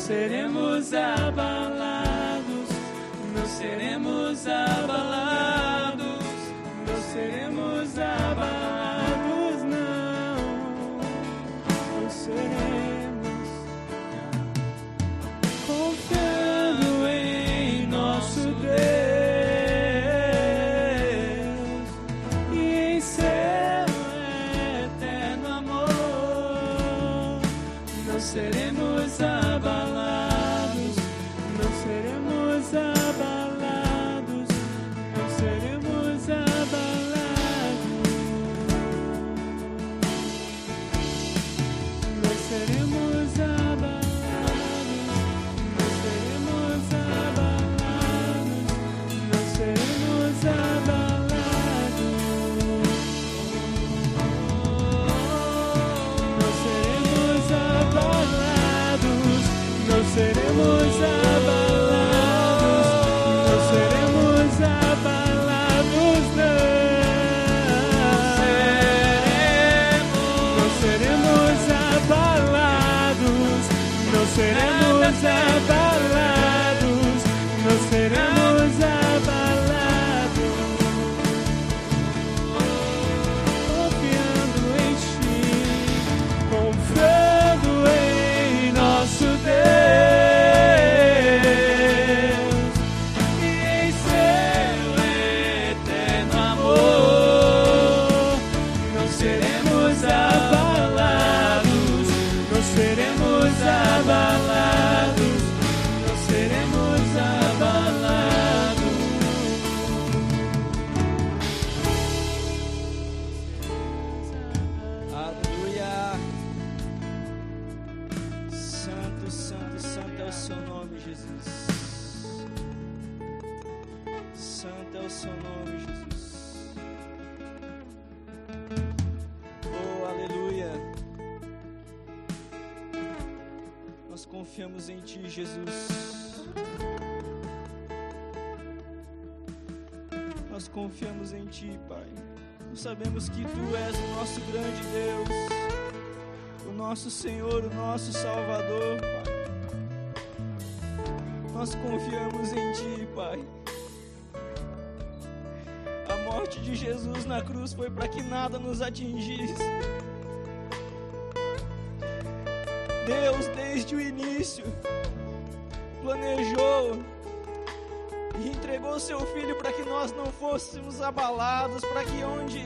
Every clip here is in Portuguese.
seremos abalados, não seremos abalados, não seremos abalados, não seremos, confiando em nosso Deus e em seu eterno amor, não seremos abalados, não seremos abalados, não seremos abalados, não seremos abalados, não seremos abalados, não seremos abalados, não seremos abalados, não seremos abalados, não seremos abalados, não seremos abalados, não seremos abalados, não seremos abalados, confiando em Ti, confiando em nosso Deus e em seu eterno amor, não seremos abalados, não seremos abalados, não seremos abalados. Aleluia. Santo, santo, santo é o seu nome, Jesus. Santo é o seu nome, Jesus. Oh, aleluia. Nós confiamos em Ti, Jesus. Nós confiamos em Ti, Pai. Nós sabemos que Tu és o nosso grande Deus, o nosso Senhor, o nosso Salvador, Pai. Nós confiamos em Ti, Pai. A morte de Jesus na cruz foi para que nada nos atingisse. Deus, desde o início, planejou e entregou seu Filho para que nós não fôssemos abalados, para que onde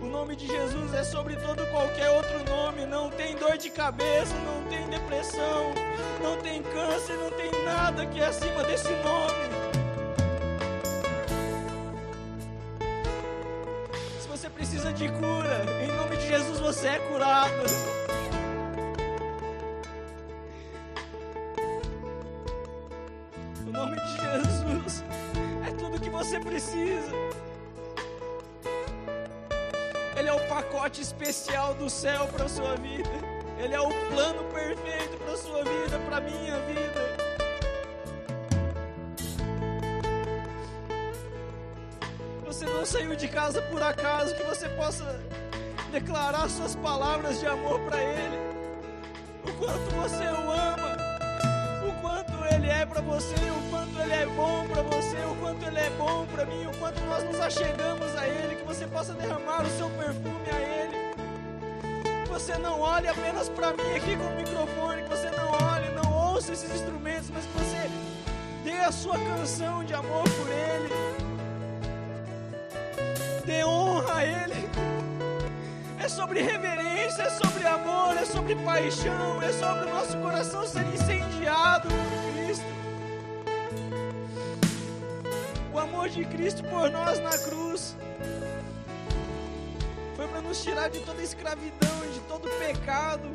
o nome de Jesus é sobre todo qualquer outro nome, não tem dor de cabeça, não tem depressão, não tem câncer, não tem nada que é acima desse nome. Se você precisa de cura, em nome de Jesus você é curado. O nome de Jesus é tudo que você precisa. Ele é o pacote especial do céu para a sua vida. Ele é o plano perfeito para a sua vida, para a minha vida. Você não saiu de casa por acaso, que você possa declarar suas palavras de amor para Ele. O quanto você o ama, o quanto Ele é para você, o quanto Ele é bom para você, o quanto Ele é bom para mim, o quanto nós nos achegamos a Ele, que você possa derramar o seu perfume a Ele. Que você não olhe apenas para mim aqui com o microfone, que você não olhe, não ouça esses instrumentos, mas que você dê a sua canção de amor por Ele. Dê honra a Ele. É sobre reverência, é sobre amor, é sobre paixão, é sobre o nosso coração ser incendiado por Cristo. O amor de Cristo por nós na cruz foi para nos tirar de toda escravidão, de todo pecado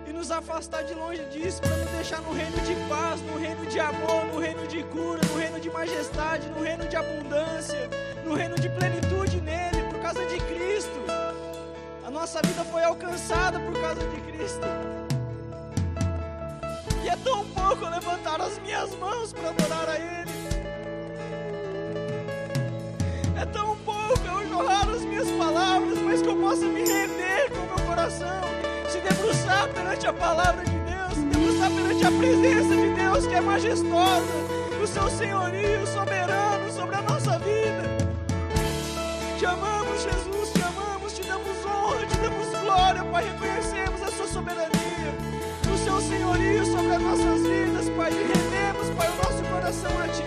e nos afastar de longe disso, para nos deixar no reino de paz, no reino de amor, no reino de cura, no reino de majestade, no reino de abundância, no reino de plenitude nele, por causa de Cristo. A nossa vida foi alcançada por causa de Cristo. E é tão pouco eu levantar as minhas mãos para adorar a Ele. É tão pouco eu jorrar as minhas palavras, mas que eu possa me render com o meu coração, se debruçar perante a palavra de Deus, está perante a presença de Deus que é majestosa, o seu senhorio soberano sobre a nossa vida. Te amamos, Jesus, te amamos, te damos honra, te damos glória, Pai, reconhecemos a sua soberania, o seu senhorio sobre as nossas vidas, Pai, e rendemos, Pai, o nosso coração a Ti,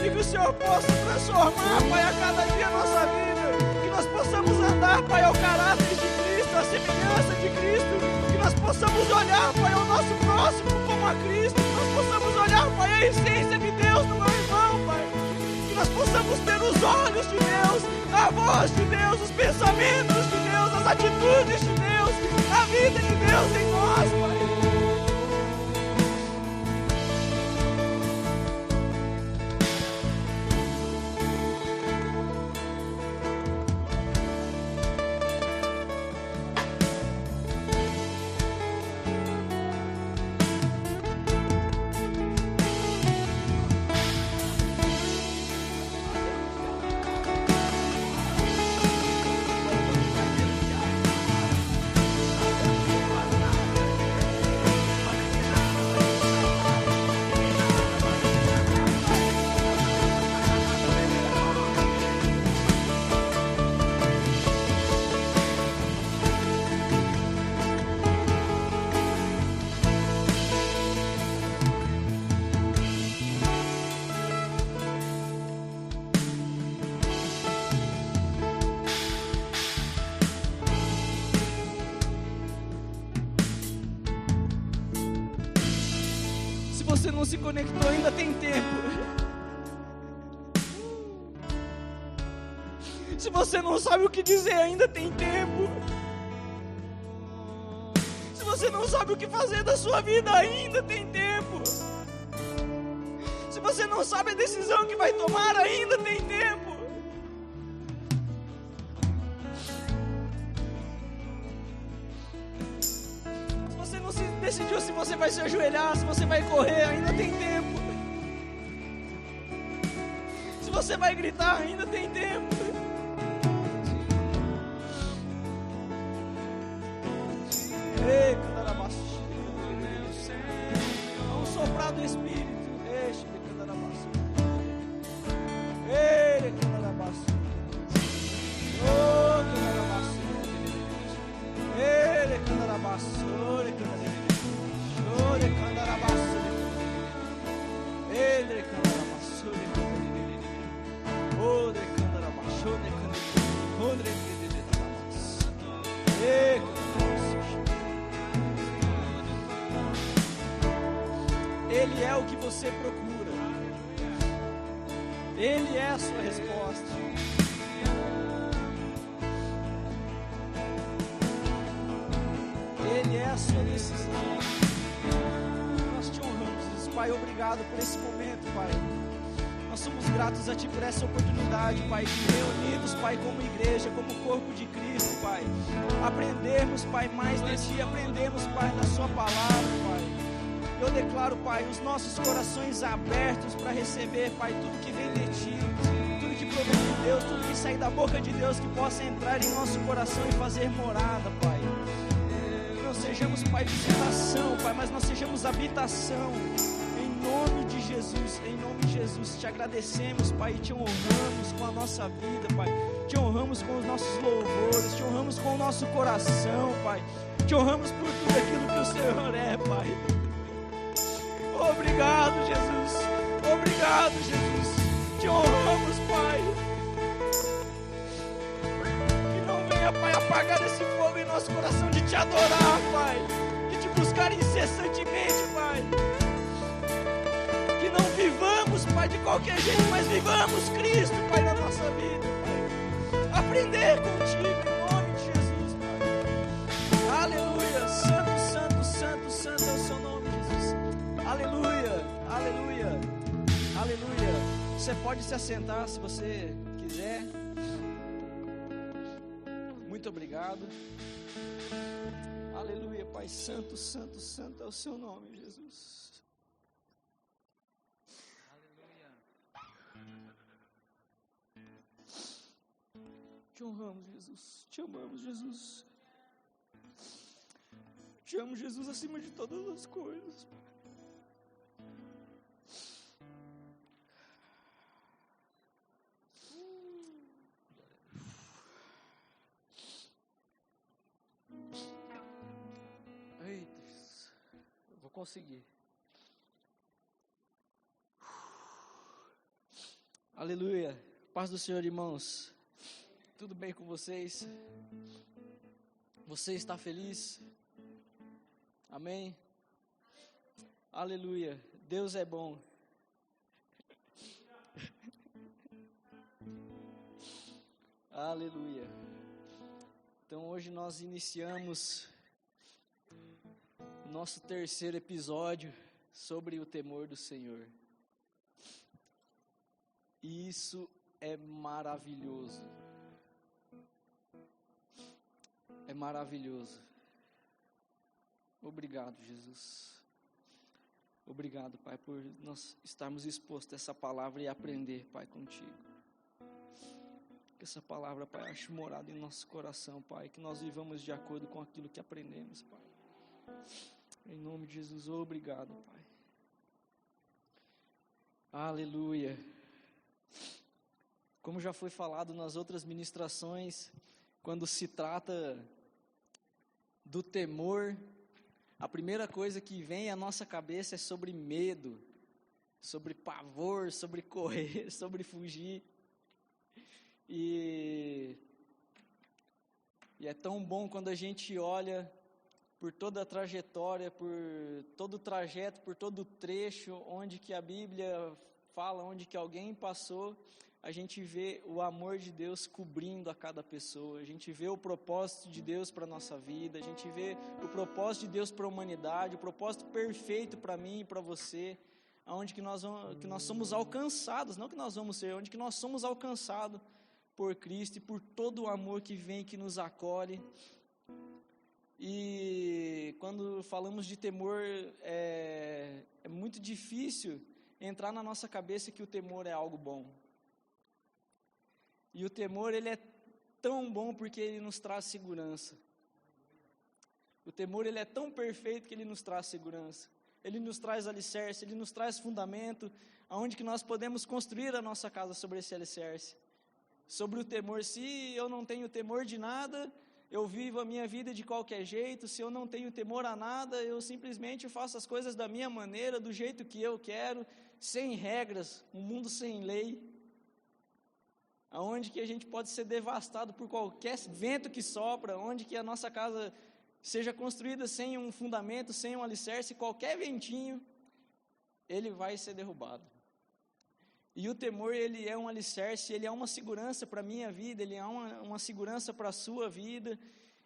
e que o Senhor possa transformar, Pai, a cada dia a nossa vida, que nós possamos andar, Pai, ao caráter de Cristo, à semelhança de Cristo, que nós possamos olhar, Pai, ao nosso próximo como a Cristo, que nós possamos olhar, Pai, a essência de Deus no meu irmão, Pai, que nós possamos ter os olhos de Deus, a voz de Deus, os pensamentos de Deus, as atitudes de Deus, a vida de Deus em nós, Pai. Se você não se conectou, ainda tem tempo. Se você não sabe o que dizer, ainda tem tempo. Se você não sabe o que fazer da sua vida, ainda tem tempo. Se você não sabe a decisão que vai tomar, ainda tem tempo. Se você não se decidiu se você vai se ajoelhar, se você vai correr, ainda tem tempo. Se você vai gritar, ainda tem tempo. Ei, vamos soprar do Espírito. Deixa ele cantar a baixo. Ele cantar a baixo. Oh, cantar a baixo. Ele cantar a baixo. Ele cantar a baixo. Ele cantar a baixo. Ele cantar a baixo. Oh, ele cantar a baixo. Ele cantar a baixo. Ele é o que você procura. Ele é a sua resposta. Ele é a sua decisão. Nós te honramos, Pai. Obrigado por esse momento, Pai. Nós somos gratos a Ti por essa oportunidade, Pai, de reunidos, Pai, como igreja, como corpo de Cristo, Pai. Aprendermos, Pai, mais de Ti. Aprendemos, Pai, da Sua palavra, Pai. Eu declaro, Pai, os nossos corações abertos para receber, Pai, tudo que vem de Ti, tudo que provém de Deus, tudo que sai da boca de Deus, que possa entrar em nosso coração e fazer morada, Pai. Que não sejamos, Pai, visitação, Pai, mas nós sejamos habitação. Em nome de Jesus, te agradecemos, Pai, e te honramos com a nossa vida, Pai. Te honramos com os nossos louvores, te honramos com o nosso coração, Pai. Te honramos por tudo aquilo que o Senhor é, Pai. Obrigado, Jesus. Obrigado, Jesus. Te honramos, Pai. Que não venha, Pai, apagar esse fogo em nosso coração de Te adorar, Pai. De Te buscar incessantemente, Pai. Que não vivamos, Pai, de qualquer jeito, mas vivamos Cristo, Pai, na nossa vida, Pai. Aprender contigo, em nome de Jesus, Pai. Aleluia. Santo, santo, santo, santo é o Seu nome, Jesus. Aleluia, aleluia, aleluia. Você pode se assentar se você quiser. Muito obrigado. Aleluia, Pai Santo, Santo, Santo é o Seu nome, Jesus. Aleluia. Te honramos, Jesus. Te amamos, Jesus. te amo, Jesus, acima de todas as coisas. Eita, eu vou conseguir. Aleluia. Paz do Senhor, irmãos. Tudo bem com vocês? Você está feliz? Amém? Aleluia. Deus é bom. Aleluia. Então hoje nós iniciamos nosso terceiro episódio sobre o temor do Senhor. E isso é maravilhoso. É maravilhoso. Obrigado, Jesus. Obrigado, Pai, por nós estarmos expostos a essa palavra e aprender, Pai, contigo. Que essa palavra, Pai, ache morada em nosso coração, Pai, que nós vivamos de acordo com aquilo que aprendemos, Pai. Em nome de Jesus, obrigado, Pai. Aleluia. Como já foi falado nas outras ministrações, quando se trata do temor, a primeira coisa que vem à nossa cabeça é sobre medo, sobre pavor, sobre correr, sobre fugir. E é tão bom quando a gente olha por toda a trajetória, por todo o trajeto, por todo o trecho, onde que a Bíblia fala, onde que alguém passou, a gente vê o amor de Deus cobrindo a cada pessoa, a gente vê o propósito de Deus para a nossa vida, a gente vê o propósito de Deus para a humanidade, o propósito perfeito para mim e para você, onde que nós somos alcançados, não que nós vamos ser, onde que nós somos alcançados por Cristo e por todo o amor que vem, que nos acolhe. E quando falamos de temor, é muito difícil entrar na nossa cabeça que o temor é algo bom. E o temor, ele é tão bom porque ele nos traz segurança. O temor, ele é tão perfeito que ele nos traz segurança. Ele nos traz alicerce, ele nos traz fundamento, aonde que nós podemos construir a nossa casa sobre esse alicerce. Sobre o temor, se eu não tenho temor de nada, eu vivo a minha vida de qualquer jeito. Se eu não tenho temor a nada, eu simplesmente faço as coisas da minha maneira, do jeito que eu quero, sem regras, um mundo sem lei. Aonde que a gente pode ser devastado por qualquer vento que sopra, onde que a nossa casa seja construída sem um fundamento, sem um alicerce, qualquer ventinho, ele vai ser derrubado. E o temor, ele é um alicerce, ele é uma segurança para a minha vida, ele é uma segurança para a sua vida,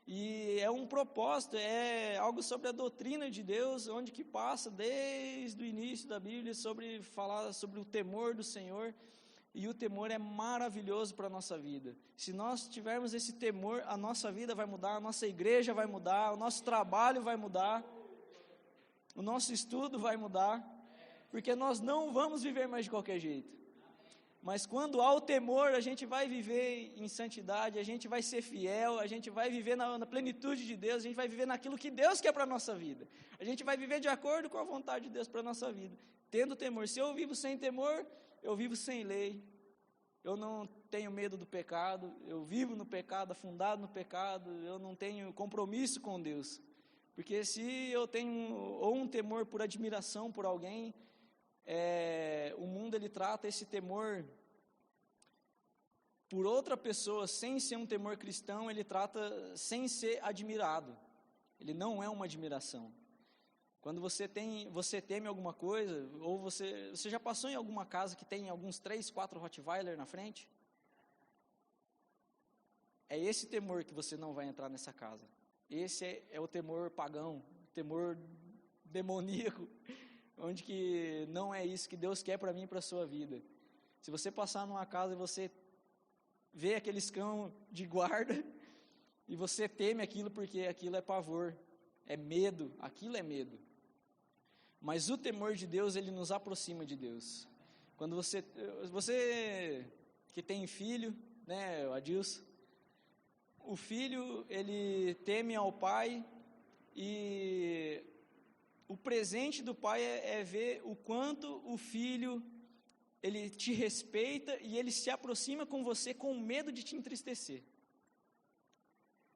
e é um propósito, é algo sobre a doutrina de Deus, onde que passa desde o início da Bíblia, sobre falar sobre o temor do Senhor. E o temor é maravilhoso para a nossa vida. Se nós tivermos esse temor, a nossa vida vai mudar, a nossa igreja vai mudar, o nosso trabalho vai mudar, o nosso estudo vai mudar, porque nós não vamos viver mais de qualquer jeito. Mas quando há o temor, a gente vai viver em santidade, a gente vai ser fiel, a gente vai viver na plenitude de Deus, a gente vai viver naquilo que Deus quer para a nossa vida. A gente vai viver de acordo com a vontade de Deus para a nossa vida, tendo temor. Se eu vivo sem temor, eu vivo sem lei, eu não tenho medo do pecado, eu vivo no pecado, afundado no pecado, eu não tenho compromisso com Deus. Porque se eu tenho ou um temor por admiração por alguém, o mundo ele trata esse temor por outra pessoa, sem ser um temor cristão, ele trata sem ser admirado, ele não é uma admiração. Quando você teme alguma coisa, ou você já passou em alguma casa que tem alguns 3, 4 Rottweiler na frente? É esse temor que você não vai entrar nessa casa. Esse é o temor pagão, o temor demoníaco, onde que não é isso que Deus quer para mim e para a sua vida. Se você passar numa casa e você vê aqueles cão de guarda, e você teme aquilo porque aquilo é pavor, é medo, aquilo é medo. Mas o temor de Deus, ele nos aproxima de Deus. Quando você que tem filho, né, Adilson, o filho, ele teme ao pai, E o presente do pai é ver o quanto o filho, ele te respeita e ele se aproxima com você com medo de te entristecer.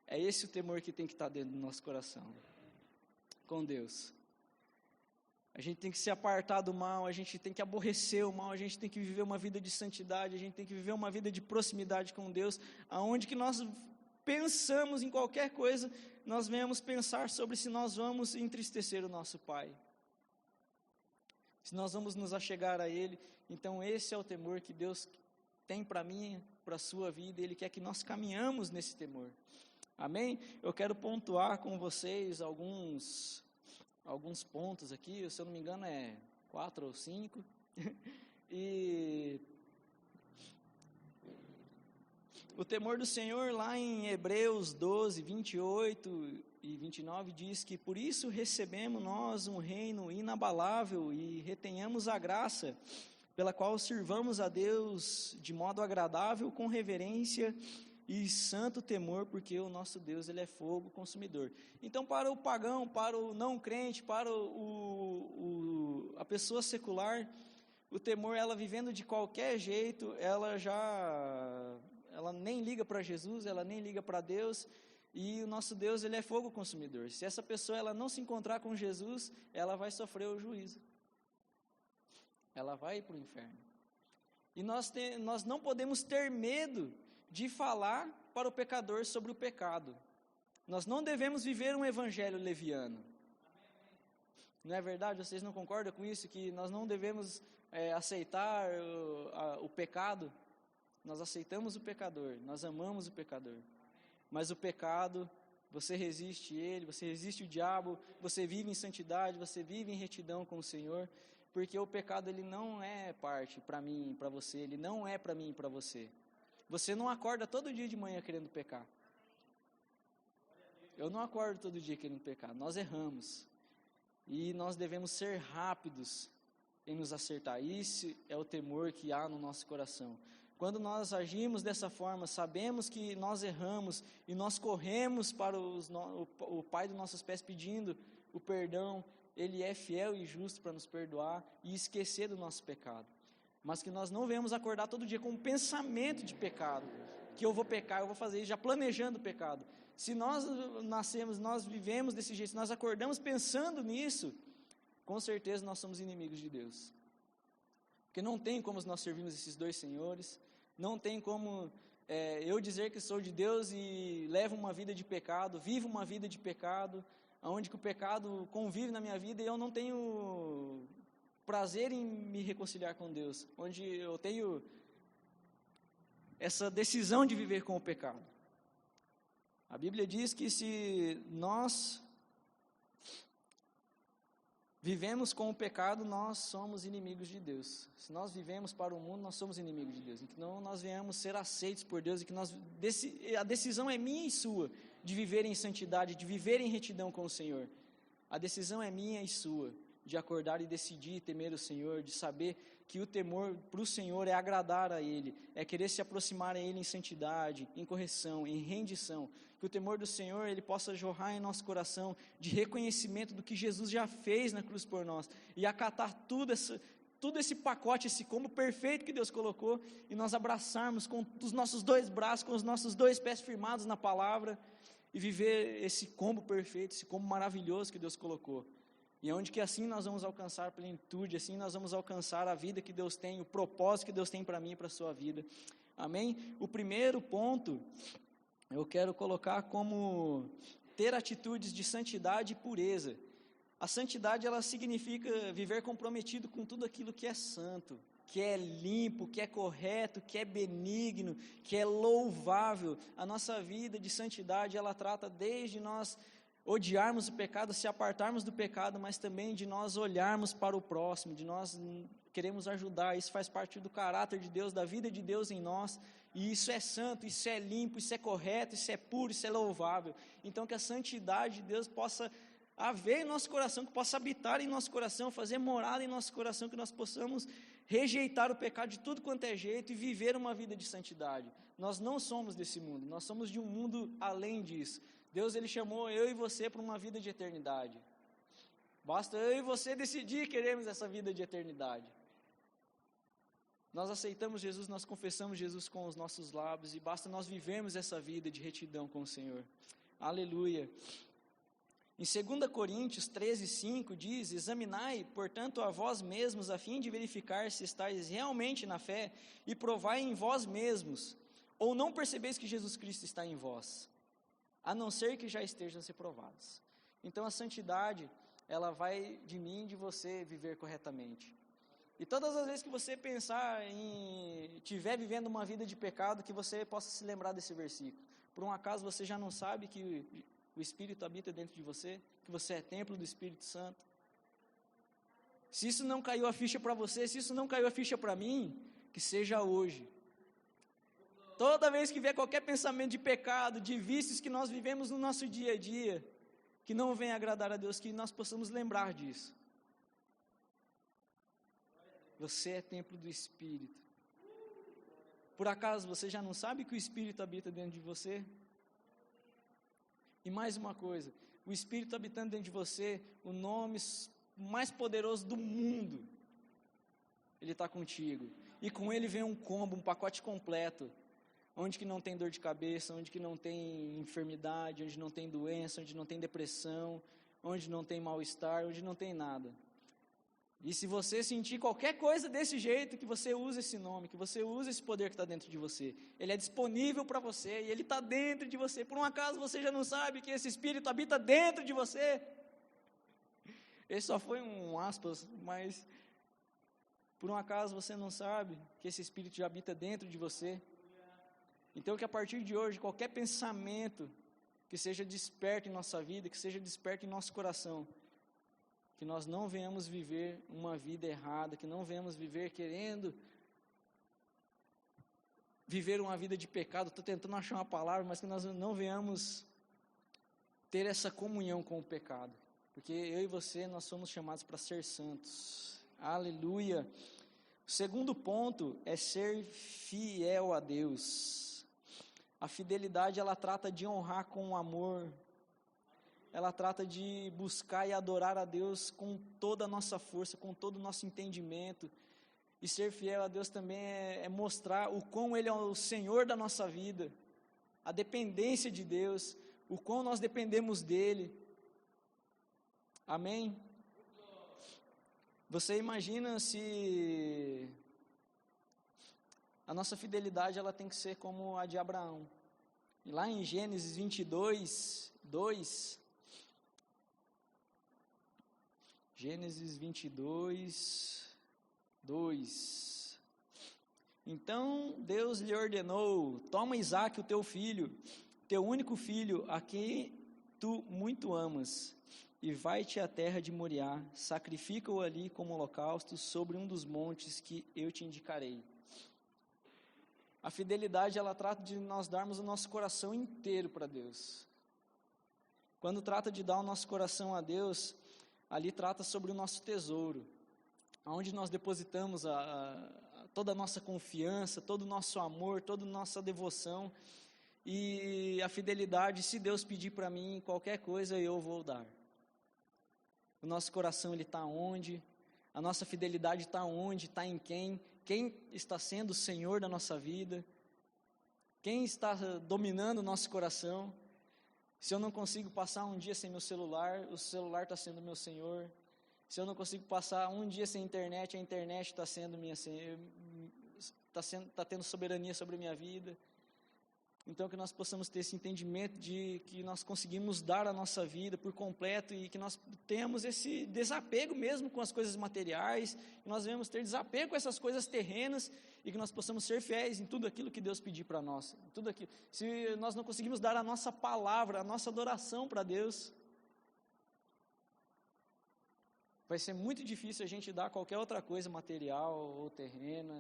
É esse o temor que tem que estar dentro do nosso coração, com Deus. A gente tem que se apartar do mal, a gente tem que aborrecer o mal, a gente tem que viver uma vida de santidade, a gente tem que viver uma vida de proximidade com Deus, aonde que nós pensamos em qualquer coisa, nós venhamos pensar sobre se nós vamos entristecer o nosso Pai, se nós vamos nos achegar a Ele. Então esse é o temor que Deus tem para mim, para a sua vida, Ele quer que nós caminhamos nesse temor, amém? Eu quero pontuar com vocês alguns pontos aqui, se eu não me engano 4 ou 5, e o temor do Senhor lá em Hebreus 12, 28 e 29 diz que por isso recebemos nós um reino inabalável e retenhamos a graça pela qual sirvamos a Deus de modo agradável, com reverência e santo temor, porque o nosso Deus, Ele é fogo consumidor. Então, para o pagão, para o não crente, para a pessoa secular, o temor, ela vivendo de qualquer jeito, ela nem liga para Jesus, ela nem liga para Deus, e o nosso Deus, Ele é fogo consumidor. Se essa pessoa ela não se encontrar com Jesus, ela vai sofrer o juízo. Ela vai ir para o inferno. E nós não podemos ter medo de falar para o pecador sobre o pecado. Nós não devemos viver um evangelho leviano. Não é verdade? Vocês não concordam com isso? Que nós não devemos aceitar o pecado? Nós aceitamos o pecador, nós amamos o pecador. Mas o pecado, você resiste ele, você resiste o diabo, você vive em santidade, você vive em retidão com o Senhor, porque o pecado ele não é parte para mim, para você, ele não é para mim e para você. Você não acorda todo dia de manhã querendo pecar. Eu não acordo todo dia querendo pecar. Nós erramos. E nós devemos ser rápidos em nos acertar. Isso é o temor que há no nosso coração. Quando nós agimos dessa forma, sabemos que nós erramos e nós corremos para o Pai dos nossos pés pedindo o perdão, Ele é fiel e justo para nos perdoar e esquecer do nosso pecado. Mas que nós não venhamos acordar todo dia com um pensamento de pecado, que eu vou pecar, eu vou fazer isso, já planejando o pecado. Se nós nascemos, nós vivemos desse jeito, se nós acordamos pensando nisso, com certeza nós somos inimigos de Deus. Porque não tem como nós servirmos esses dois senhores, não tem como eu dizer que sou de Deus e levo uma vida de pecado, vivo uma vida de pecado, onde que o pecado convive na minha vida e eu não tenho prazer em me reconciliar com Deus, onde eu tenho essa decisão de viver com o pecado. A Bíblia diz que se nós vivemos com o pecado, nós somos inimigos de Deus. Se nós vivemos para o mundo, nós somos inimigos de Deus. Então nós venhamos ser aceitos por Deus e que a decisão é minha e sua de viver em santidade, de viver em retidão com o Senhor. A decisão é minha e sua de acordar e decidir temer o Senhor, de saber que o temor para o Senhor é agradar a Ele, é querer se aproximar a Ele em santidade, em correção, em rendição, que o temor do Senhor Ele possa jorrar em nosso coração de reconhecimento do que Jesus já fez na cruz por nós, e acatar tudo esse pacote, esse combo perfeito que Deus colocou, e nós abraçarmos com os nossos dois braços, com os nossos dois pés firmados na palavra, e viver esse combo perfeito, esse combo maravilhoso que Deus colocou. E onde que assim nós vamos alcançar a plenitude, assim nós vamos alcançar a vida que Deus tem, o propósito que Deus tem para mim e para a sua vida. Amém? O primeiro ponto, eu quero colocar como ter atitudes de santidade e pureza. A santidade, ela significa viver comprometido com tudo aquilo que é santo, que é limpo, que é correto, que é benigno, que é louvável. A nossa vida de santidade, ela trata desde nós odiarmos o pecado, se apartarmos do pecado, mas também de nós olharmos para o próximo, de nós queremos ajudar. Isso faz parte do caráter de Deus, da vida de Deus em nós, e isso é santo, isso é limpo, isso é correto, isso é puro, isso é louvável. Então que a santidade de Deus possa haver em nosso coração, que possa habitar em nosso coração, fazer morada em nosso coração, que nós possamos rejeitar o pecado de tudo quanto é jeito e viver uma vida de santidade. Nós não somos desse mundo, nós somos de um mundo além disso. Deus, Ele chamou eu e você para uma vida de eternidade. Basta eu e você decidir que queremos essa vida de eternidade. Nós aceitamos Jesus, nós confessamos Jesus com os nossos lábios, e basta nós vivermos essa vida de retidão com o Senhor. Aleluia. Em 2 Coríntios 13:5 diz: examinai, portanto, a vós mesmos, a fim de verificar se estáis realmente na fé, e provai em vós mesmos, ou não percebeis que Jesus Cristo está em vós, a não ser que já estejam reprovados. Então a santidade, ela vai de mim e de você viver corretamente. E todas as vezes que você pensar em estiver vivendo uma vida de pecado, que você possa se lembrar desse versículo. Por um acaso você já não sabe que o Espírito habita dentro de você, que você é templo do Espírito Santo? Se isso não caiu a ficha para você, se isso não caiu a ficha para mim, que seja hoje. Toda vez que vier qualquer pensamento de pecado, de vícios que nós vivemos no nosso dia a dia, que não venha agradar a Deus, que nós possamos lembrar disso. Você é templo do Espírito. Por acaso você já não sabe que o Espírito habita dentro de você? E mais uma coisa, o Espírito habitando dentro de você, o nome mais poderoso do mundo, ele está contigo. E com ele vem um combo, um pacote completo, onde que não tem dor de cabeça, onde que não tem enfermidade, onde não tem doença, onde não tem depressão, onde não tem mal-estar, onde não tem nada. E se você sentir qualquer coisa desse jeito, que você use esse nome, que você use esse poder que está dentro de você. Ele é disponível para você e ele está dentro de você. Por um acaso você já não sabe que esse Espírito habita dentro de você? Esse só foi um aspas, mas por um acaso você não sabe que esse Espírito já habita dentro de você? Então que a partir de hoje, qualquer pensamento que seja desperto em nossa vida, que seja desperto em nosso coração, que nós não venhamos viver uma vida errada, que não venhamos viver querendo viver uma vida de pecado. Estou tentando achar uma palavra, mas que nós não venhamos ter essa comunhão com o pecado, porque eu e você, nós somos chamados para ser santos. Aleluia. O segundo ponto é ser fiel a Deus. A fidelidade, ela trata de honrar com amor. Ela trata de buscar e adorar a Deus com toda a nossa força, com todo o nosso entendimento. E ser fiel a Deus também é mostrar o quão Ele é o Senhor da nossa vida, a dependência de Deus, o quão nós dependemos dEle. Amém? Você imagina se a nossa fidelidade, ela tem que ser como a de Abraão. E lá em Gênesis 22, 2... Gênesis 22, 2. Então Deus lhe ordenou: toma Isaque, o teu filho, teu único filho, a quem tu muito amas, e vai-te à terra de Moriá, sacrifica-o ali como holocausto sobre um dos montes que eu te indicarei. A fidelidade, ela trata de nós darmos o nosso coração inteiro para Deus. Quando trata de dar o nosso coração a Deus, ali trata sobre o nosso tesouro, onde nós depositamos toda a nossa confiança, todo o nosso amor, toda a nossa devoção, e a fidelidade, se Deus pedir para mim qualquer coisa, eu vou dar. O nosso coração, ele está onde? A nossa fidelidade está onde? Está em quem? Quem está sendo o Senhor da nossa vida? Quem está dominando o nosso coração? Se eu não consigo passar um dia sem meu celular, o celular está sendo meu Senhor. Se eu não consigo passar um dia sem internet, a internet está sendo está tendo soberania sobre a minha vida. Então que nós possamos ter esse entendimento de que nós conseguimos dar a nossa vida por completo e que nós tenhamos esse desapego mesmo com as coisas materiais, que nós venhamos ter desapego com essas coisas terrenas e que nós possamos ser fiéis em tudo aquilo que Deus pedir para nós. Tudo aquilo. Se nós não conseguimos dar a nossa palavra, a nossa adoração para Deus, vai ser muito difícil a gente dar qualquer outra coisa material ou terrena,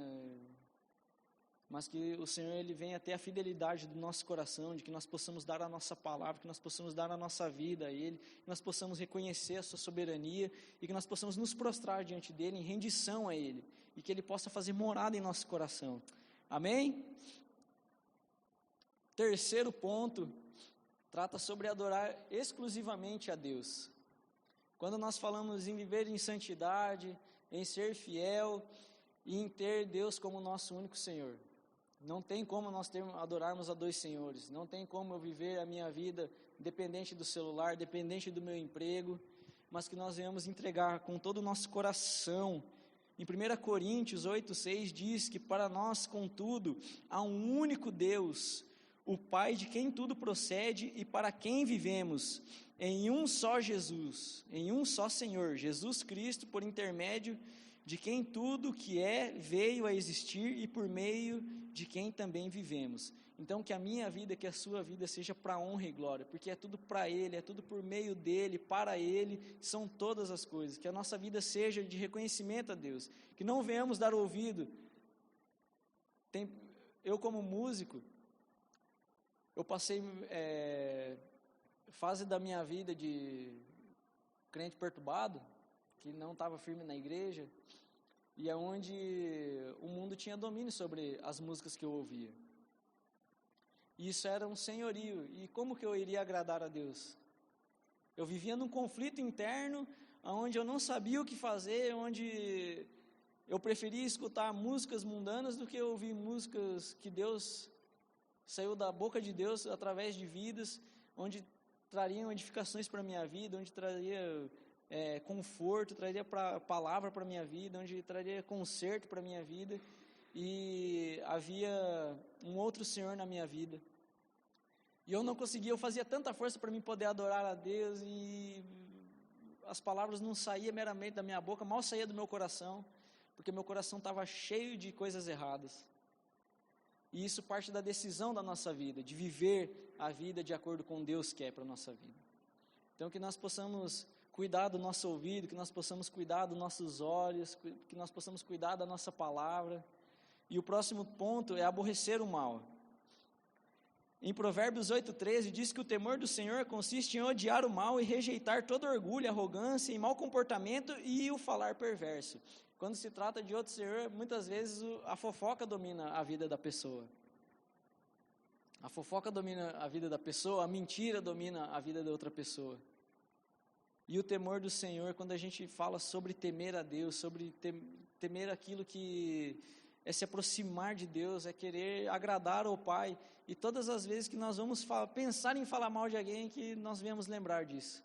mas que o Senhor, Ele venha ter a fidelidade do nosso coração, de que nós possamos dar a nossa palavra, que nós possamos dar a nossa vida a Ele, que nós possamos reconhecer a sua soberania e que nós possamos nos prostrar diante dEle em rendição a Ele e que Ele possa fazer morada em nosso coração. Amém? Terceiro ponto trata sobre adorar exclusivamente a Deus. Quando nós falamos em viver em santidade, em ser fiel e em ter Deus como nosso único Senhor. Não tem como nós adorarmos a dois senhores. Não tem como eu viver a minha vida dependente do celular, dependente do meu emprego, mas que nós venhamos entregar com todo o nosso coração. Em 1 Coríntios 8,6 diz que para nós, contudo, há um único Deus, o Pai de quem tudo procede e para quem vivemos, em um só Jesus, em um só Senhor, Jesus Cristo, por intermédio de quem tudo que é veio a existir e por meio de quem também vivemos. Então que a minha vida, que a sua vida seja para honra e glória, porque é tudo para Ele, é tudo por meio dEle, para Ele, são todas as coisas. Que a nossa vida seja de reconhecimento a Deus, que não venhamos dar ouvido. Eu como músico, eu passei fase da minha vida de crente perturbado, que não estava firme na igreja, e é onde o mundo tinha domínio sobre as músicas que eu ouvia. E isso era um senhorio, e como que eu iria agradar a Deus? Eu vivia num conflito interno, onde eu não sabia o que fazer, onde eu preferia escutar músicas mundanas do que ouvir músicas que Deus saiu da boca de Deus através de vidas, onde trariam edificações para a minha vida, onde traria conforto, traria palavra para a minha vida, onde traria conserto para a minha vida, e havia um outro Senhor na minha vida. E eu não conseguia, eu fazia tanta força para mim poder adorar a Deus, e as palavras não saíam meramente da minha boca, mal saía do meu coração, porque meu coração estava cheio de coisas erradas. E isso parte da decisão da nossa vida, de viver a vida de acordo com Deus quer para a nossa vida. Então que nós possamos cuidar do nosso ouvido, que nós possamos cuidar dos nossos olhos, que nós possamos cuidar da nossa palavra. E o próximo ponto é aborrecer o mal. Em Provérbios 8,13 diz que o temor do Senhor consiste em odiar o mal e rejeitar todo orgulho, arrogância e mau comportamento e o falar perverso. Quando se trata de outro Senhor, muitas vezes a fofoca domina a vida da pessoa. A fofoca domina a vida da pessoa, a mentira domina a vida da outra pessoa. E o temor do Senhor, quando a gente fala sobre temer a Deus, sobre temer aquilo que é se aproximar de Deus, é querer agradar ao Pai. E todas as vezes que nós vamos pensar em falar mal de alguém, que nós venhamos lembrar disso.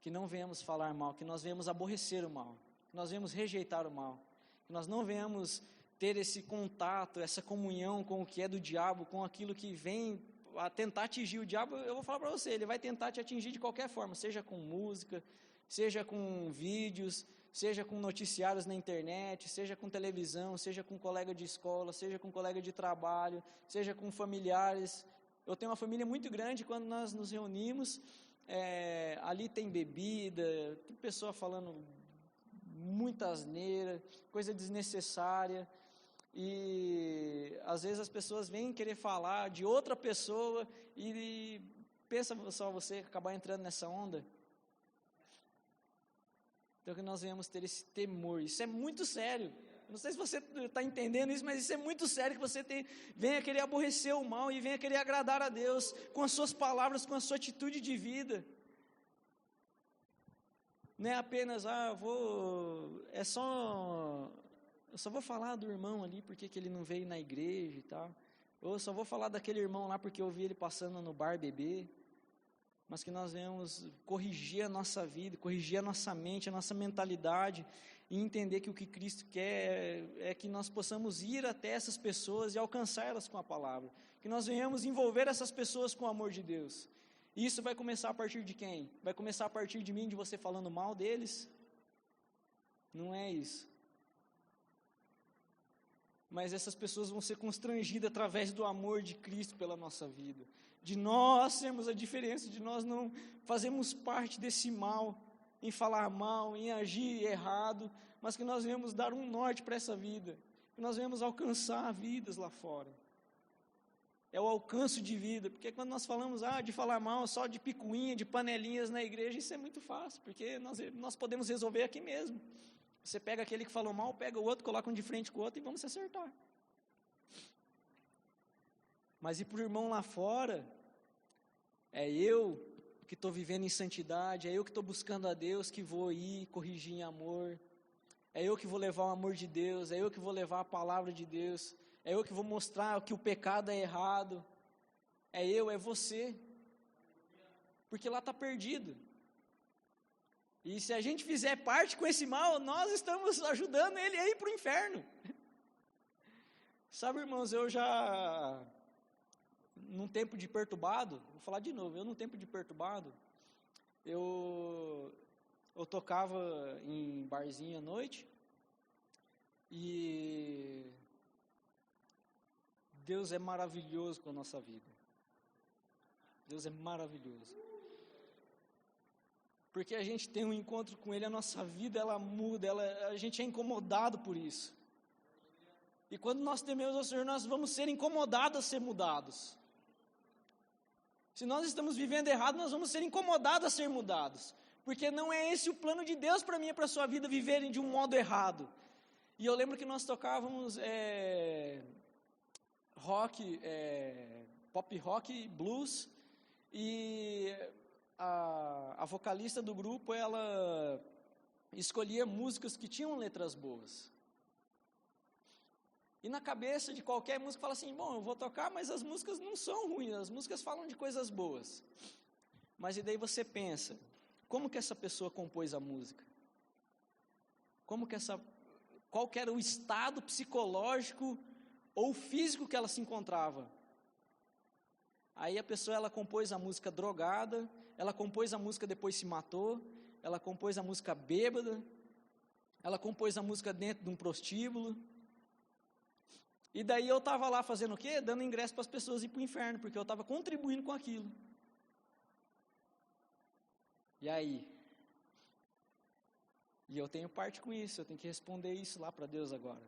Que não venhamos falar mal, que nós venhamos aborrecer o mal, que nós venhamos rejeitar o mal, que nós não venhamos ter esse contato, essa comunhão com o que é do diabo, com aquilo que vem a tentar atingir o diabo. Eu vou falar para você, ele vai tentar te atingir de qualquer forma, seja com música, seja com vídeos, seja com noticiários na internet, seja com televisão, seja com colega de escola, seja com colega de trabalho, seja com familiares. Eu tenho uma família muito grande, quando nós nos reunimos, ali tem bebida, tem pessoa falando muita asneira, coisa desnecessária, e às vezes as pessoas vêm querer falar de outra pessoa e pensa só você acabar entrando nessa onda. Então que nós venhamos ter esse temor, isso é muito sério. Não sei se você está entendendo isso, mas isso é muito sério, que você venha querer aborrecer o mal e venha querer agradar a Deus com as suas palavras, com a sua atitude de vida. Não é apenas, eu só vou falar do irmão ali porque que ele não veio na igreja e tal. Ou só vou falar daquele irmão lá porque eu vi ele passando no bar beber. Mas que nós venhamos corrigir a nossa vida, corrigir a nossa mente, a nossa mentalidade, e entender que o que Cristo quer é que nós possamos ir até essas pessoas e alcançá-las com a palavra. Que nós venhamos envolver essas pessoas com o amor de Deus. E isso vai começar a partir de quem? Vai começar a partir de mim, de você falando mal deles? Não é isso. Mas essas pessoas vão ser constrangidas através do amor de Cristo pela nossa vida. De nós sermos a diferença, de nós não fazermos parte desse mal, em falar mal, em agir errado, mas que nós venhamos dar um norte para essa vida, que nós venhamos alcançar vidas lá fora. É o alcance de vida, porque quando nós falamos de falar mal só de picuinha, de panelinhas na igreja, isso é muito fácil, porque nós podemos resolver aqui mesmo. Você pega aquele que falou mal, pega o outro, coloca um de frente com o outro e vamos se acertar. Mas ir para o irmão lá fora, É eu que estou vivendo em santidade, é eu que estou buscando a Deus, que vou ir corrigir em amor, é eu que vou levar o amor de Deus, é eu que vou levar a palavra de Deus, é eu que vou mostrar que o pecado é errado, é você, porque lá está perdido. E se a gente fizer parte com esse mal, nós estamos ajudando ele a ir para o inferno. Sabe, irmãos, eu já, num tempo de perturbado, vou falar de novo, num tempo de perturbado, eu tocava em barzinho à noite, e Deus é maravilhoso com a nossa vida. Deus é maravilhoso. Porque a gente tem um encontro com Ele, a nossa vida ela muda, a gente é incomodado por isso. E quando nós tememos ao Senhor, nós vamos ser incomodados a ser mudados. Se nós estamos vivendo errado, nós vamos ser incomodados a ser mudados. Porque não é esse o plano de Deus para mim e para a sua vida, viverem de um modo errado. E eu lembro que nós tocávamos pop rock, blues, e a vocalista do grupo, ela escolhia músicas que tinham letras boas. E na cabeça de qualquer músico fala assim, bom, eu vou tocar, mas as músicas não são ruins, as músicas falam de coisas boas. Mas e daí você pensa, como que essa pessoa compôs a música? Qual que era o estado psicológico ou físico que ela se encontrava? Aí a pessoa, ela compôs a música drogada, ela compôs a música depois se matou, ela compôs a música bêbada, ela compôs a música dentro de um prostíbulo. E daí eu estava lá fazendo o quê? Dando ingresso para as pessoas ir para o inferno, porque eu estava contribuindo com aquilo. E aí? E eu tenho parte com isso, eu tenho que responder isso lá para Deus agora.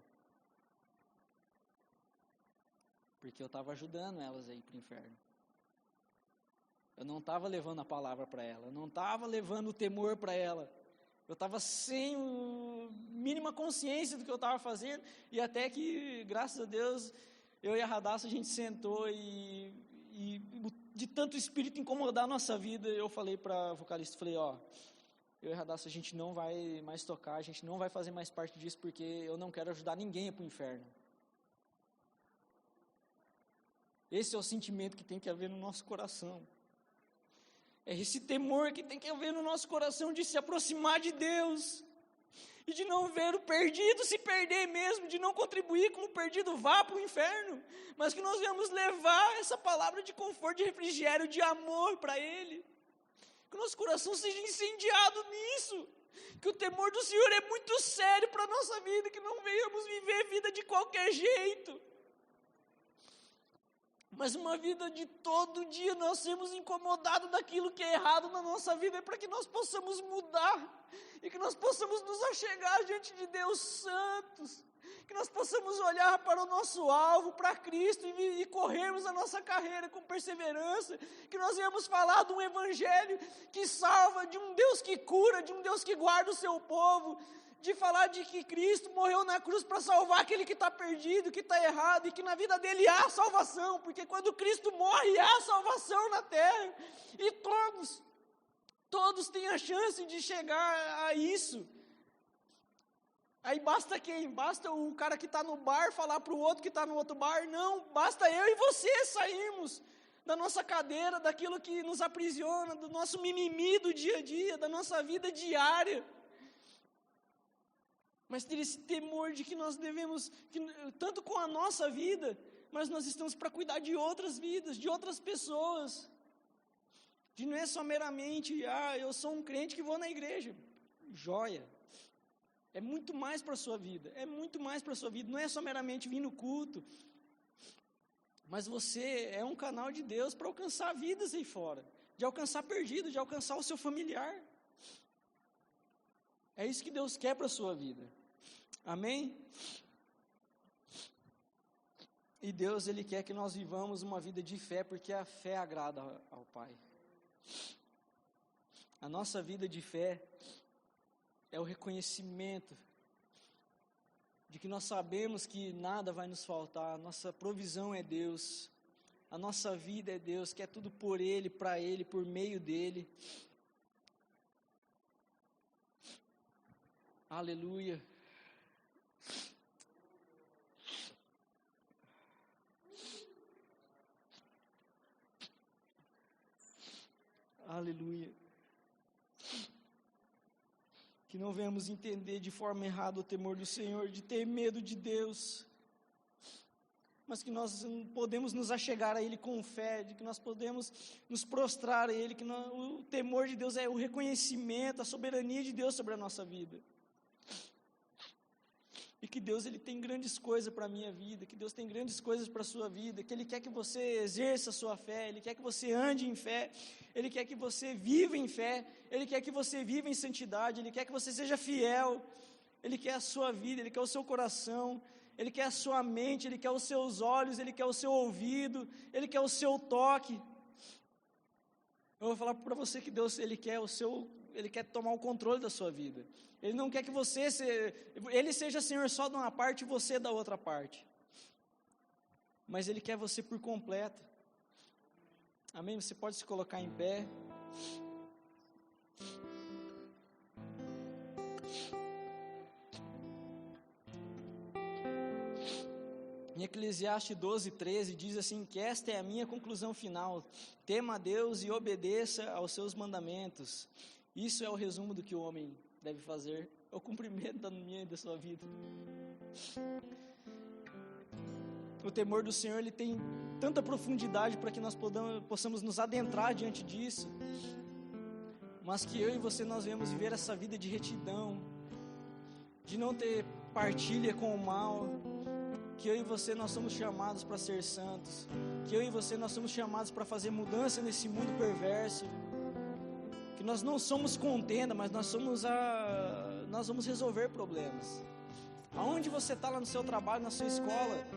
Porque eu estava ajudando elas a ir para o inferno. Eu não estava levando a palavra para ela, eu não estava levando o temor para ela. Eu estava sem mínima consciência do que eu estava fazendo, e até que, graças a Deus, eu e a Radassa, a gente sentou e de tanto o Espírito incomodar a nossa vida, eu falei para a vocalista, falei, eu e a Radassa, a gente não vai mais tocar, a gente não vai fazer mais parte disso, porque eu não quero ajudar ninguém a ir para o inferno. Esse é o sentimento que tem que haver no nosso coração. É esse temor que tem que haver no nosso coração de se aproximar de Deus e de não ver o perdido se perder mesmo, de não contribuir com o perdido vá para o inferno, mas que nós venhamos levar essa palavra de conforto, de refrigério, de amor para ele, que o nosso coração seja incendiado nisso, que o temor do Senhor é muito sério para a nossa vida, que não venhamos viver vida de qualquer jeito, mas uma vida de todo dia nós sermos incomodados daquilo que é errado na nossa vida, é para que nós possamos mudar, e que nós possamos nos achegar diante de Deus santos, que nós possamos olhar para o nosso alvo, para Cristo, e corrermos a nossa carreira com perseverança, que nós venhamos falar de um evangelho que salva, de um Deus que cura, de um Deus que guarda o seu povo, de falar de que Cristo morreu na cruz para salvar aquele que está perdido, que está errado, e que na vida dele há salvação, porque quando Cristo morre, há salvação na terra, e todos têm a chance de chegar a isso. Aí basta quem? Basta o cara que está no bar falar para o outro que está no outro bar? Não, basta eu e você sairmos da nossa cadeira, daquilo que nos aprisiona, do nosso mimimi do dia a dia, da nossa vida diária, mas ter esse temor de que nós devemos, tanto com a nossa vida, mas nós estamos para cuidar de outras vidas, de outras pessoas, de não é só meramente, eu sou um crente que vou na igreja, joia, é muito mais para a sua vida, não é só meramente vir no culto, mas você é um canal de Deus para alcançar vidas aí fora, de alcançar perdido, de alcançar o seu familiar, é isso que Deus quer para a sua vida. Amém? E Deus, Ele quer que nós vivamos uma vida de fé, porque a fé agrada ao Pai. A nossa vida de fé é o reconhecimento de que nós sabemos que nada vai nos faltar, nossa provisão é Deus, A nossa vida é Deus, que é tudo por Ele, para Ele, por meio dEle. Aleluia. Aleluia. Que não venhamos entender de forma errada o temor do Senhor, de ter medo de Deus, mas que nós podemos nos achegar a Ele com fé, de que nós podemos nos prostrar a Ele, que o temor de Deus é o reconhecimento, a soberania de Deus sobre a nossa vida. E que Deus, Ele tem grandes coisas para a minha vida, que Deus tem grandes coisas para a sua vida, que Ele quer que você exerça a sua fé, Ele quer que você ande em fé, Ele quer que você viva em fé, Ele quer que você viva em santidade, Ele quer que você seja fiel, Ele quer a sua vida, Ele quer o seu coração, Ele quer a sua mente, Ele quer os seus olhos, Ele quer o seu ouvido, Ele quer o seu toque. Eu vou falar para você que Deus, Ele quer tomar o controle da sua vida. Ele não quer que Ele seja Senhor só de uma parte e você da outra parte. Mas Ele quer você por completo. Amém? Você pode se colocar em pé. Em Eclesiastes 12:13 diz assim, que esta é a minha conclusão final: tema a Deus e obedeça aos seus mandamentos. Isso é o resumo do que o homem deve fazer, é o cumprimento da minha e da sua vida. O temor do Senhor, ele tem tanta profundidade para que nós possamos nos adentrar diante disso, mas que eu e você, nós venhamos viver essa vida de retidão, de não ter partilha com o mal, que eu e você, nós somos chamados para ser santos, que eu e você, nós somos chamados para fazer mudança nesse mundo perverso, que nós não somos contenda, mas nós vamos resolver problemas. Aonde você está lá no seu trabalho, na sua escola,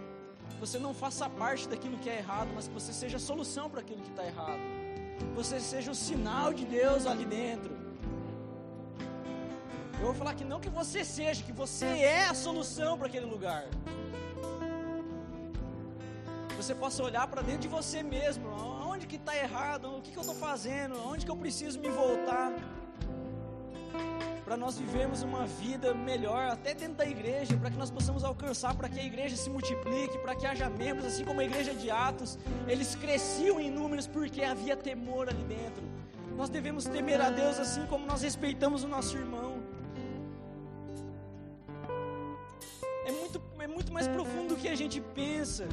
você não faça parte daquilo que é errado, mas que você seja a solução para aquilo que está errado, você seja o sinal de Deus ali dentro. Eu vou falar que não que você seja, que você é a solução para aquele lugar. Você possa olhar para dentro de você mesmo, aonde que está errado, o que eu estou fazendo, aonde que eu preciso me voltar, para nós vivermos uma vida melhor, até dentro da igreja, para que nós possamos alcançar, para que a igreja se multiplique, para que haja membros, assim como a igreja de Atos, eles cresciam em números porque havia temor ali dentro. Nós devemos temer a Deus assim como nós respeitamos o nosso irmão. É muito mais profundo do que a gente pensa,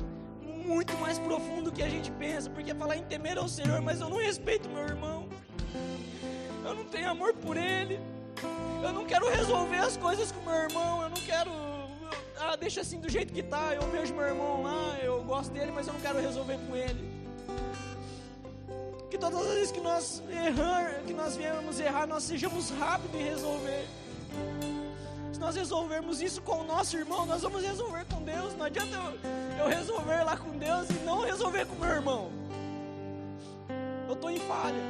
muito mais profundo do que a gente pensa, porque falar em temer ao Senhor, mas eu não respeito meu irmão, eu não tenho amor por ele, eu não quero resolver as coisas com meu irmão, eu não quero, deixa assim do jeito que tá, eu vejo meu irmão lá, eu gosto dele, mas eu não quero resolver com ele. Que todas as vezes que nós viemos errar, nós sejamos rápidos em resolver. Se nós resolvermos isso com o nosso irmão, nós vamos resolver com Deus. Não adianta eu resolver lá com Deus e não resolver com meu irmão. Eu estou em falha.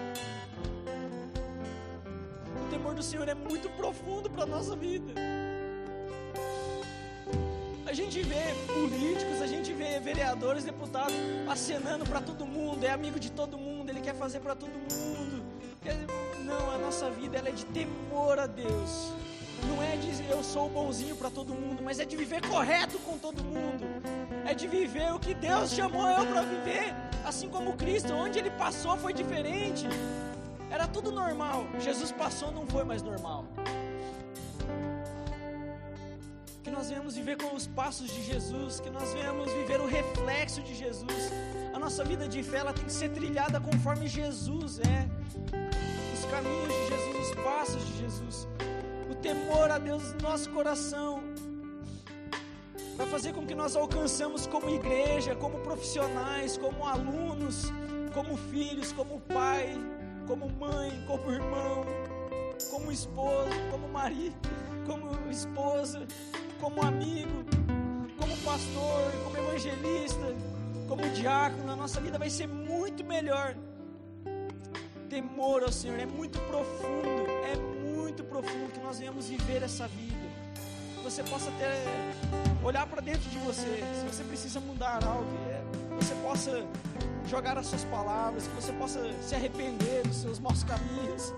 O temor do Senhor é muito profundo para a nossa vida. A gente vê políticos, a gente vê vereadores, deputados acenando para todo mundo, é amigo de todo mundo, ele quer fazer para todo mundo. Não, a nossa vida ela é de temor a Deus. Não é de eu sou bonzinho para todo mundo, mas é de viver correto com todo mundo. É de viver o que Deus chamou eu para viver. Assim como Cristo, onde Ele passou foi diferente. Era tudo normal. Jesus passou, não foi mais normal. Que nós venhamos viver com os passos de Jesus, que nós venhamos viver o reflexo de Jesus. A nossa vida de fé ela tem que ser trilhada conforme Jesus é. Os caminhos de Jesus, os passos de Jesus. O temor a Deus no nosso coração vai fazer com que nós alcançamos como igreja, como profissionais, como alunos, como filhos, como pai, como mãe, como irmão, como esposo, como marido, como esposa, como amigo, como pastor, como evangelista, como diácono. A nossa vida vai ser muito melhor. Temor ao Senhor é muito profundo, que nós venhamos viver essa vida. Você possa olhar para dentro de você, se você precisa mudar algo, você possa jogar as suas palavras, que você possa se arrepender dos seus maus caminhos.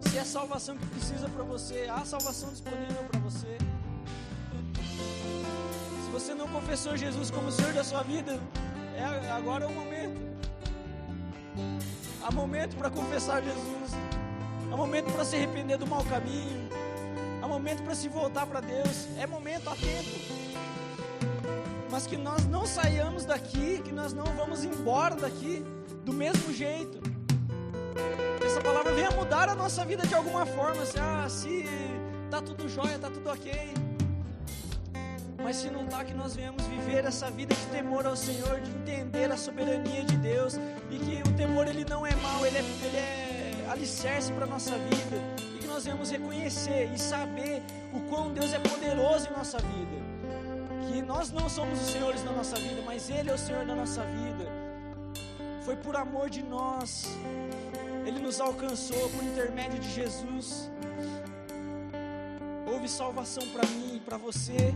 Se é salvação que precisa para você, há salvação disponível para você. Se você não confessou Jesus como Senhor da sua vida, agora é o momento. Há momento para confessar Jesus. Há momento para se arrepender do mau caminho. Há momento para se voltar para Deus. É momento, há tempo. Mas que nós não saiamos daqui, que nós não vamos embora daqui do mesmo jeito. Que essa palavra venha mudar a nossa vida de alguma forma. Se tá tudo jóia, tá tudo ok. Mas se não tá, que nós venhamos viver essa vida de temor ao Senhor, de entender a soberania de Deus, e que o temor ele não é mau, ele é alicerce para a nossa vida, e que nós venhamos reconhecer e saber o quão Deus é poderoso em nossa vida, que nós não somos os senhores da nossa vida, mas Ele é o Senhor da nossa vida. Foi por amor de nós, Ele nos alcançou por intermédio de Jesus. Houve salvação para mim e para você.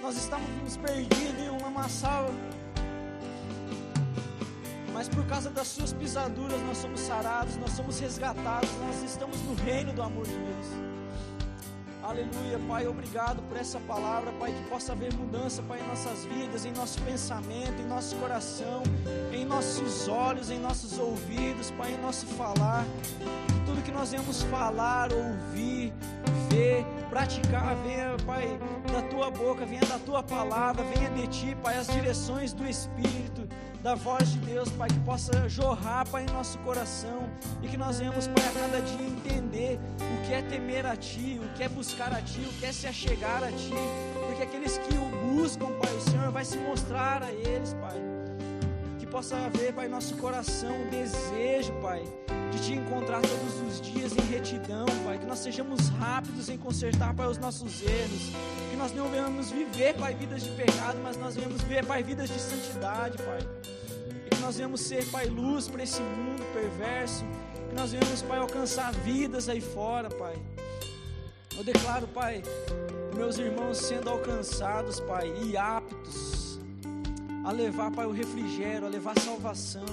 Nós estávamos perdidos em um lamaçal, mas por causa das suas pisaduras nós somos sarados, nós somos resgatados, nós estamos no reino do amor de Deus. Aleluia, Pai, obrigado por essa palavra, Pai, que possa haver mudança, Pai, em nossas vidas, em nosso pensamento, em nosso coração, em nossos olhos, em nossos ouvidos, Pai, em nosso falar. Que tudo que nós vamos falar, ouvir, ver, praticar, venha, Pai, da Tua boca, venha da Tua palavra, venha de Ti, Pai, as direções do Espírito, da voz de Deus, Pai, que possa jorrar, Pai, em nosso coração, e que nós venhamos, Pai, a cada dia entender o que é temer a Ti, o que é buscar a Ti, o que é se achegar a Ti, porque aqueles que o buscam, Pai, o Senhor vai se mostrar a eles, Pai. Que possa haver, Pai, em nosso coração o desejo, Pai, de Te encontrar todos os dias em retidão, Pai, que nós sejamos rápidos em consertar, Pai, os nossos erros, que nós não venhamos viver, Pai, vidas de pecado, mas nós venhamos viver, Pai, vidas de santidade, Pai, e que nós venhamos ser, Pai, luz para esse mundo perverso, que nós venhamos, Pai, alcançar vidas aí fora, Pai. Eu declaro, Pai, meus irmãos sendo alcançados, Pai, e aptos a levar, Pai, o refrigério, a levar a salvação,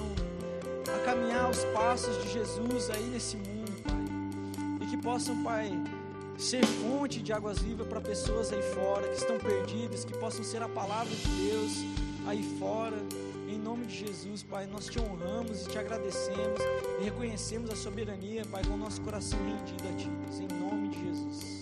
a caminhar aos passos de Jesus aí nesse mundo, Pai, e que possam, Pai, ser fonte de águas vivas para pessoas aí fora que estão perdidas, que possam ser a palavra de Deus aí fora. Em nome de Jesus, Pai, nós Te honramos e Te agradecemos e reconhecemos a soberania, Pai, com o nosso coração rendido a Ti, Deus, em nome de Jesus.